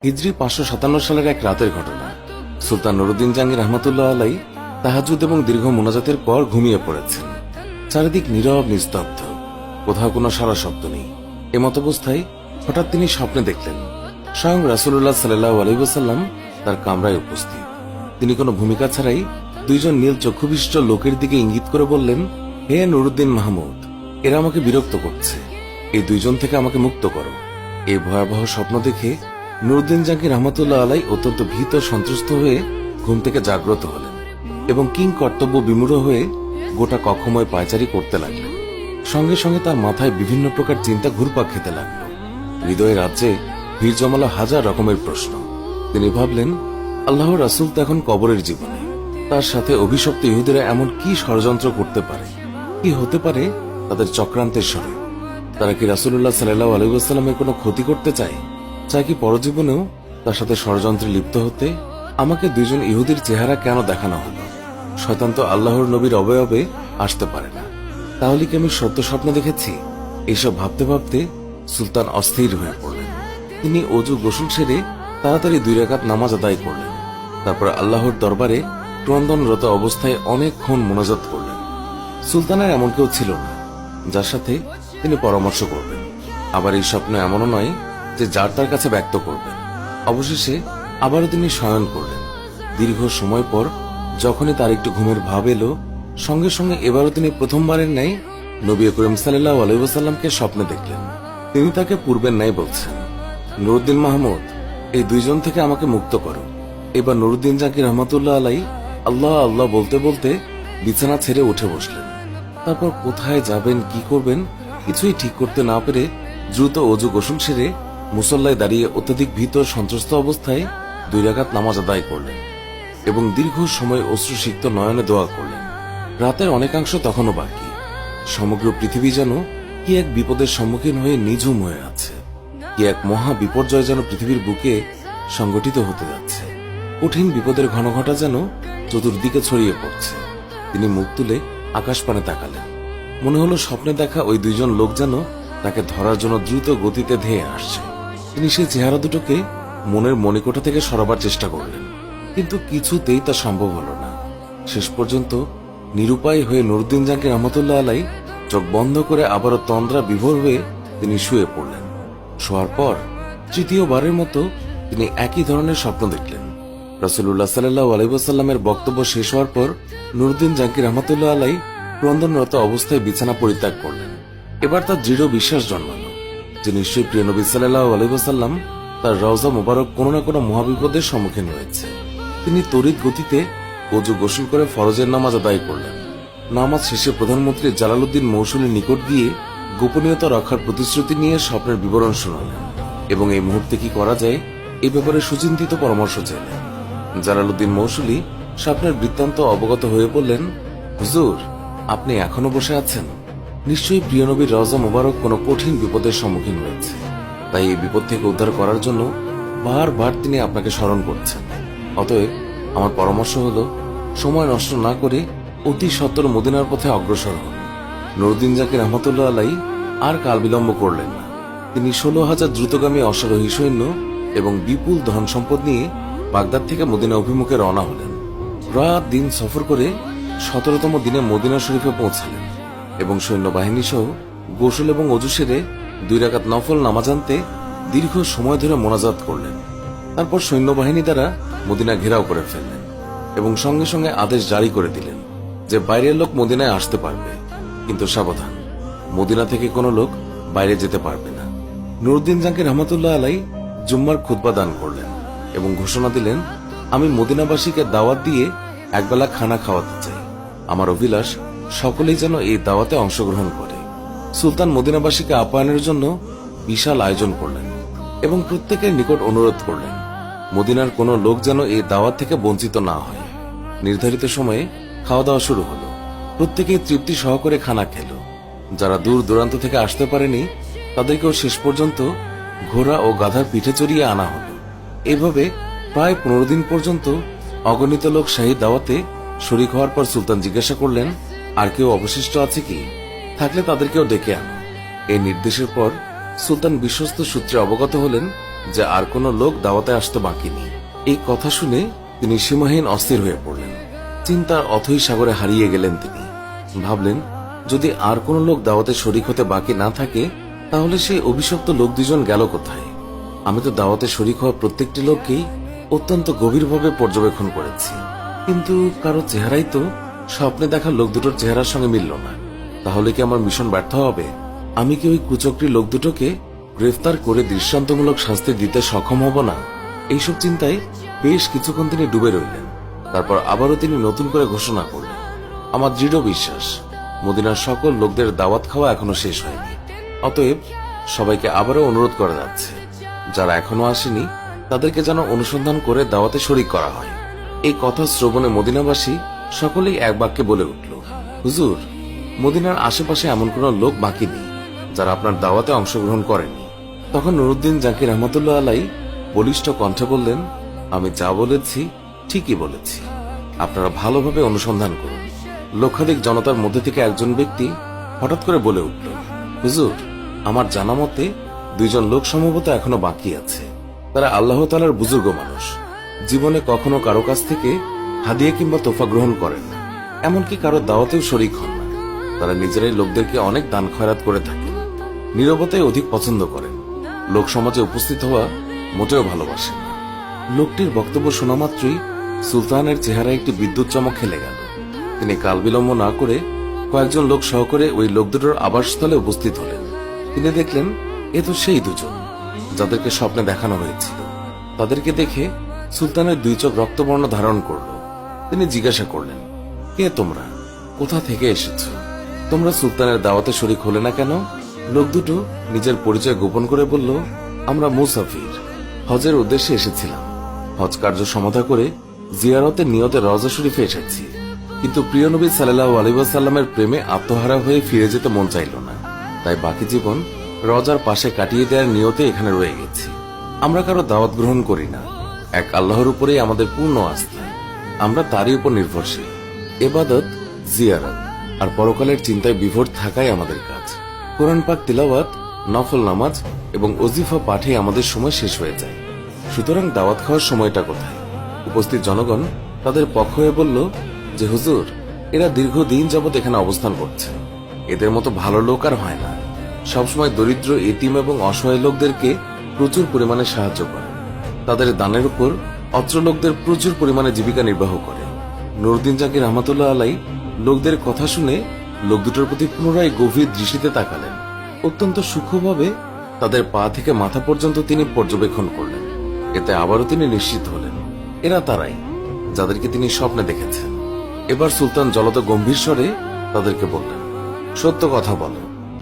হিজরি 557 সালের এক রাতের ঘটনা। সুলতান নুরুদ্দিন জাহাঙ্গীর রহমতুল্লাহ আলাই তাহাজ্জুদ এবং দীর্ঘ মোনাজাতের পর ঘুমিয়ে পড়েছেন। চারিদিক নীরব নিস্তব্ধ, কোথাও কোনো সারা শব্দ নেই। এমতাবস্থায় হঠাৎ তিনি স্বপ্নে দেখলেন স্বয়ং রাসূলুল্লাহ সাল্লাল্লাহু আলাইহি ওয়াসাল্লাম তার কামরায় উপস্থিত। তিনি কোনো ভূমিকা ছাড়াই দুইজন নীল চক্ষুবিশিষ্ট লোকের দিকে ইঙ্গিত করে বললেন, হে নুরুদ্দিন মাহমুদ, এরা আমাকে বিরক্ত করছে, এই দুইজন থেকে আমাকে মুক্ত করো। এই ভয়াবহ স্বপ্ন দেখে নুরুদ্দিন জাহাঙ্গীর রহমতুল্লাহ আলাই অত্যন্ত ভীত সন্ত্রস্ত হয়ে ঘুম থেকে জাগ্রত হলেন এবং কিং কর্তব্য বিমূঢ় হয়ে গোটা কক্ষময় পায়চারি করতে লাগলেন। সঙ্গে সঙ্গে তার মাথায় বিভিন্ন প্রকার চিন্তা ঘুরপাক খেতে লাগলো। হৃদয়ের রাজ্যে ভিড় জমালো হাজার রকমের প্রশ্ন। তিনি ভাবলেন, আল্লাহর রাসূল তো এখন কবরের জীবনে, তার সাথে অভিশপ্ত ইহুদিরা এমন কি ষড়যন্ত্র করতে পারে? কি হতে পারে তাদের চক্রান্তের স্বরে? তারা কি রাসূলুল্লাহ সাল্লাল্লাহু আলাইহি ওয়াসাল্লামের কোনো ক্ষতি করতে চায় কি পরজীবনেও তার সাথে ষড়যন্ত্রে লিপ্ত হতে? আমাকে দুইজন ইহুদির চেহারা কেন দেখানো হলো? শয়তান তো আল্লাহর নবীর অবয়বে আসতে পারে না। তাহলে কি আমি সত্য স্বপ্ন দেখেছি? এইসব ভাবতে ভাবতে সুলতান অস্থির হয়ে পড়লেন। তিনি অজু গোসল সেরে তাড়াতাড়ি 2 রাকাত নামাজ আদায় করলেন। তারপর আল্লাহর দরবারে ক্রন্দনরত অবস্থায় অনেকক্ষণ মোনাজাত করলেন। সুলতানের এমন কেউ ছিল না যার সাথে তিনি পরামর্শ করবেন, আবার এই স্বপ্ন এমনও নয় যে যার তার কাছে ব্যক্ত করবেন। অবশেষে আবারও তিনি শয়ন করলেন। দীর্ঘ সময় পর যখনই তার একটু ঘুমের ভাব এলো, সঙ্গে সঙ্গে এবারও তিনি প্রথমবারের ন্যায় নবী করিম সাল্লাল্লাহু আলাইহি ওয়াসাল্লামকে স্বপ্নে দেখলেন। তিনি তাকে পূর্বের ন্যায় বলছেন, নুরুদ্দিন মাহমুদ, এই দুইজন থেকে আমাকে মুক্ত করো। এবার নুরুদ্দিন জাহাঙ্গীর রহমতুল্লাহ আলাই আল্লাহ আল্লাহ বলতে বলতে বিছানা ছেড়ে উঠে বসলেন। তারপর কোথায় যাবেন, কি করবেন কিছুই ঠিক করতে না পেরে দ্রুত অজু গোসল সেরে মুসল্লায় দাঁড়িয়ে অত্যধিক ভীত সন্ত্রস্ত অবস্থায় 2 রাকাত নামাজ আদায় করলেন এবং দীর্ঘ সময় অশ্রুসিক্ত নয়নে দোয়া করলেন। রাতের অনেকাংশ তখনও বাকি। সমগ্র পৃথিবী যেন কি এক বিপদের সম্মুখীন হয়ে নিঝুম হয়ে আছে। কি এক মহা বিপর্যয় যেন পৃথিবীর বুকে সংগঠিত হতে যাচ্ছে। কঠিন বিপদের ঘনঘটা যেন চতুর্দিকে ছড়িয়ে পড়ছে। তিনি মুখ তুলে আকাশ পানে তাকালেন। মনে হলো স্বপ্নে দেখা ওই দুইজন লোক যেন তাকে ধরার জন্য দ্রুত গতিতে ধেয়ে আসছে। তিনি সেই চেহারা দুটোকে মনের মণিকোঠা থেকে সরাবার চেষ্টা করলেন, কিন্তু কিছুতেই তা সম্ভব হলো না। শেষ পর্যন্ত নিরুপায় হয়ে নুরুদ্দিন জাহাঙ্গীর রহমতুল্লাহ আলাই চোখ বন্ধ করে আবারও তন্দ্রা বিভোর হয়ে তিনি শুয়ে পড়লেন। শোয়ার পর তৃতীয়বারের মতো তিনি একই ধরনের স্বপ্ন দেখলেন। রাসূলুল্লাহ সাল্লাল্লাহু আলাইহি ওয়াসাল্লামের বক্তব্য শেষ হওয়ার পর নুরুদ্দিন জাহাঙ্গীর রহমতুল্লাহ আলাই ক্রন্দনরত অবস্থায় বিছানা পরিত্যাগ করলেন। এবার তার দৃঢ় বিশ্বাস জন্মালো যে নিশ্চয়ই প্রিয় নবী সাল্লাল্লাহু আলাইহি ওয়াসাল্লাম তার রওজা মোবারক কোনো না কোনো মহাবিপদের সম্মুখীন হয়েছে। তিনি তড়িৎ গতিতে ওযু গোসল করে ফরজের নামাজ আদায় করলেন। নামাজ শেষে প্রধানমন্ত্রী জালালউদ্দিন মৌসুমীর নিকট গিয়ে গোপনীয়তা রক্ষার প্রতিশ্রুতি নিয়ে স্বপ্নের বিবরণ শোনালেন এবং এই মুহূর্তে কি করা যায় এই ব্যাপারে সুচিন্তিত পরামর্শ চাইলেন। জালালউদ্দিন মৌসুমী স্বপ্নের বৃত্তান্ত অবগত হয়ে বললেন, হুজুর, আপনি এখনো বসে আছেন? নিশ্চয়ই প্রিয় নবীর রওজা মোবারক কোনো কঠিন বিপদের সম্মুখীন হয়েছে, তাই এই বিপদ থেকে উদ্ধার করার জন্য বারবার তিনি আপনাকে স্মরণ করছেন। অতএব আমার পরামর্শ হলো, সময় নষ্ট না করে অতি সত্বর মদিনার পথে অগ্রসর হন। নুরুদ্দিন জাহাঙ্গীর রহমতুল্লাহ আলাই আর কাল বিলম্ব করলেন না। তিনি 16,000 দ্রুতগামী অশ্বারোহী সৈন্য এবং বিপুল ধন সম্পদ নিয়ে বাগদাদ থেকে মদিনা অভিমুখে রওনা হলেন। রাত দিন সফর করে 17তম দিনে মদিনা শরীফে পৌঁছালেন এবং সৈন্যবাহিনী সহ গোসল এবং অজু সেরে 2 রাকাত নফল নামাজ আনতে দীর্ঘ সময় ধরে মোনাজাত করলেন। তারপর সৈন্যবাহিনী দ্বারা মদিনা ঘেরাও করে ফেললেন এবং সঙ্গে সঙ্গে আদেশ জারি করে দিলেন যে বাইরের লোক মদিনায় আসতে পারবে, কিন্তু সাবধান, মদিনা থেকে কোনো লোক বাইরে যেতে পারবে না। নুরুদ্দিন জাহাঙ্গীর রহমতুল্লাহ আলাই জুম্মার খুতবা দান করলেন এবং ঘোষণা দিলেন, আমি মদিনাবাসীকে দাওয়াত দিয়ে একবেলা খানা খাওয়াতে চাই। আমার অভিলাষ সকলেই যেন এই দাওয়াতে অংশগ্রহণ করে। সুলতান মদিনাবাসীকে আপ্যায়নের জন্য বিশাল আয়োজন করলেন এবং প্রত্যেকের নিকট অনুরোধ করলেন মদিনার কোনো লোক যেন এই দাওয়াত থেকে বঞ্চিত না হয়। নির্ধারিত সময়ে খাওয়া দাওয়া শুরু হলো। প্রত্যেকেই তৃপ্তি সহকারে খানা খেল। যারা দূর দূরান্ত থেকে আসতে পারেনি তাদেরকেও শেষ পর্যন্ত ঘোড়া ও গাধার পিঠে চড়িয়ে আনা হলো। এভাবে প্রায় 15 দিন পর্যন্ত অগণিত লোক শাহী দাওয়াতে শরীক হওয়ার পর সুলতান জিজ্ঞাসা করলেন, আর কেউ অবশিষ্ট আছে কি? থাকলে তাদেরকেও ডেকে আনো। এই নির্দেশের পর সুলতান বিশ্বস্ত সূত্রে অবগত হলেন যে আর কোনো লোক দাওয়াতে আসতে বাকি নেই। এই কথা শুনে তিনি সীমাহীন অস্থির হয়ে পড়লেন। চিন্তার অথৈ সাগরে হারিয়ে গেলেন তিনি। ভাবলেন, যদি আর কোনো লোক দাওয়াতে শরিক হতে বাকি না থাকে, তাহলে সেই অভিশপ্ত লোক দুজন গেল কোথায়? আমি তো দাওয়াতে শরিক হওয়া প্রত্যেকটি লোককেই অত্যন্ত গভীরভাবে পর্যবেক্ষণ করেছি, কিন্তু কারো চেহারাই তো স্বপ্নে দেখা লোক দুটোর চেহারার সঙ্গে মিলল না। তাহলে কি আমার মিশন ব্যর্থ হবে? আমি কি ওই কুচক্রী লোক দুটোকে গ্রেফতার করে দৃষ্টান্তমূলক শাস্তি দিতে সক্ষম হব না? এইসব চিন্তায় বেশ কিছুক্ষণ তিনি ডুবে রইলেন। তারপর আবারও তিনি নতুন করে ঘোষণা করলেন, আমার দৃঢ় বিশ্বাস মদিনার সকল লোকদের দাওয়াত খাওয়া এখনো শেষ হয়নি। অতএব সবাইকে আবারও অনুরোধ করা যাচ্ছে, যারা এখনো আসেনি তাদেরকে যেন অনুসন্ধান করে দাওয়াতে শরিক করা হয়। এই কথা শ্রবণে মদিনাবাসী সকলেই এক বাক্যে বলে উঠল, হুজুর, মদিনার আশেপাশে এমন কোন লোক বাকি নেই যারা আপনার দাওয়াতে অংশগ্রহণ করেনি। তখন নুরুদ্দিন জাকির রহমতুল্লাহ আলাই বলিষ্ঠ কণ্ঠে বললেন, আমি যা বলেছি ঠিকই বলেছি, আপনারা ভালোভাবে অনুসন্ধান করুন। লক্ষাধিক জনতার মধ্যে থেকে একজন ব্যক্তি হঠাৎ করে বলে উঠল, হুজুর, আমার জানা মতে দুইজন লোক সম্ভবত এখনো বাকি আছে। তারা আল্লাহ তাআলার বুজুর্গ মানুষ, জীবনে কখনো কারো কাছ থেকে হাদিয়া কিংবা তোফা গ্রহণ করেন না, এমনকি কারো দাওয়াতেও শরিক হন না। তারা নিজেরাই লোকদেরকে অনেক দান খয়রাত করে থাকেন, নীরবতাই অধিক পছন্দ করেন, লোক সমাজে উপস্থিত হওয়া মোটেও ভালোবাসেন না। লোকটির বক্তব্য শোনা মাত্রই সুলতানের চেহারায় একটি বিদ্যুৎ চমক খেলে গেল। তিনি কাল বিলম্ব না করে কয়েকজন লোক সহকারে ওই লোক দুটোর আবাসস্থলে উপস্থিত হলেন। তিনি দেখলেন, এ তো সেই দুজন যাদেরকে স্বপ্নে দেখানো হয়েছিল। তাদেরকে দেখে সুলতানের দুই চোখ রক্তবর্ণ ধারণ করল। তিনি জিজ্ঞাসা করলেন, কে তোমরা? কোথা থেকে এসেছ? তোমরা সুলতানের দাওয়াতে শরিক হলে না কেন? লোক দুটো নিজের পরিচয় গোপন করে বলল, আমরা মুসাফির, হজের উদ্দেশ্যে এসেছিলাম। হজ কার্য সমাধা করে জিয়ারতের নিয়তে রওজা শরীফে এসেছি, কিন্তু প্রিয় নবী সাল্লাল্লাহু আলাইহি ওয়াসাল্লামের প্রেমে আত্মহারা হয়ে ফিরে যেতে মন চাইল না, তাই বাকি জীবন রওজার পাশে কাটিয়ে দেওয়ার নিয়তে এখানে রয়ে গেছি। আমরা কারো দাওয়াত গ্রহণ করি না, এক আল্লাহর উপরেই আমাদের পূর্ণ আস্থা, আমরা তারই উপর নির্ভরশীল। ইবাদত, জিয়ারত আর পরকালের চিন্তায় বিভোর থাকাই আমাদের কাজ। কোরআন পাক তিলাওয়াত, নফল নামাজ এবং ওজিফা পাঠে আমাদের সময় শেষ হয়ে যায়। সুতরাং দাওয়াত খাওয়ার সময়টা কোথায়? উপস্থিত জনগণ তাদের পক্ষ হয়ে বলল যে, হুজুর, এরা দীর্ঘদিন যাবৎ এখানে অবস্থান করছে, এদের মতো ভালো লোক আর হয় না। সবসময় দরিদ্র, এতিম এবং অসহায় লোকদেরকে প্রচুর পরিমাণে সাহায্য করে। তাদের দানের উপর অত্র লোকদের প্রচুর পরিমাণে জীবিকা নির্বাহ করে। নুরুদ্দিন জাকির রহমতুল্লাহ আলাই লোকদের কথা শুনে লোক দুটোর প্রতি পুনরায় গভীর দৃষ্টিতে তাকালেন। অত্যন্ত সূক্ষ্মভাবে তাদের পা থেকে মাথা পর্যন্ত তিনি পর্যবেক্ষণ করলেন। এতে আবারও তিনি নিশ্চিত হলেন, এরা তারাই যাদেরকে তিনি স্বপ্নে দেখেছেন। এবার সুলতান জলদ গম্ভীর স্বরে তাদেরকে বললেন, সত্য কথা বলো,